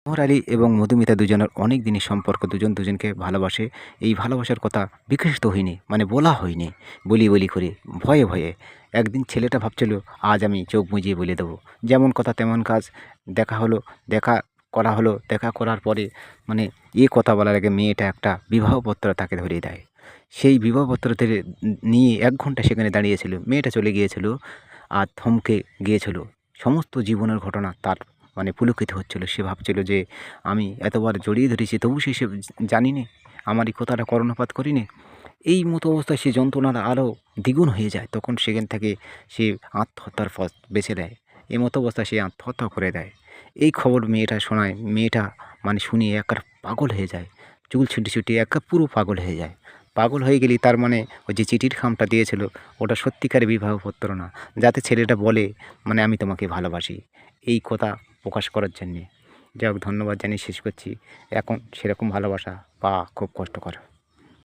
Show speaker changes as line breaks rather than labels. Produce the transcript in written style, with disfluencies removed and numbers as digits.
নোর আলী এবং মধুমিতা দুজনের অনেক দিনের সম্পর্ক, দুজন দুজনকে ভালোবাসে। এই ভালোবাসার কথা বিকশিত হয়নি, মানে বলা হয়নি, বলি করে, ভয়ে ভয়ে। একদিন ছেলেটা ভাবছিল আজ আমি চোখ বুজিয়ে বলে দেবো। যেমন কথা তেমন কাজ। দেখা হলো, দেখা করা হলো। দেখা করার পরে মানে কথা বলার আগে মেয়েটা একটা বিবাহপত্র তাকে ধরিয়ে দেয়। সেই বিবাহপত্রতে নিয়ে ১ ঘন্টা সেখানে দাঁড়িয়েছিল। মেয়েটা চলে গিয়েছিল আর থমকে গিয়েছিল। সমস্ত জীবনের ঘটনা তার মানে পুলকিত হচ্ছিল। সে ভাবছিল যে আমি এতবার জড়িয়ে ধরেছি তবু সে জানিনি, আমার এই কথাটা কর্ণপাত করিনি। এই মতো অবস্থায় সে যন্ত্রণার আরও দ্বিগুণ হয়ে যায়। তখন সেখান থেকে সে আত্মহত্যার পথ বেছে নেয়। এই মতো অবস্থায় সে আত্মহত্যা করে দেয়। এই খবর মেয়েটা শোনায়। মেয়েটা মানে শুনে একেবারে পাগল হয়ে যায়। চুল ছুটি একা পুরো পাগল হয়ে যায়। পাগল হয়ে গেলেই তার মানে ওই যে চিঠির খামটা দিয়েছিল ওটা সত্যিকারের বিবাহপত্র না। যাতে ছেলেটা বলে মানে আমি তোমাকে ভালোবাসি। এই কথা প্রকাশ করার জন্যে। যাই হোক, ধন্যবাদ জানিয়ে শেষ করছি। এখন সেরকম ভালোবাসা পাওয়া খুব কষ্টকর।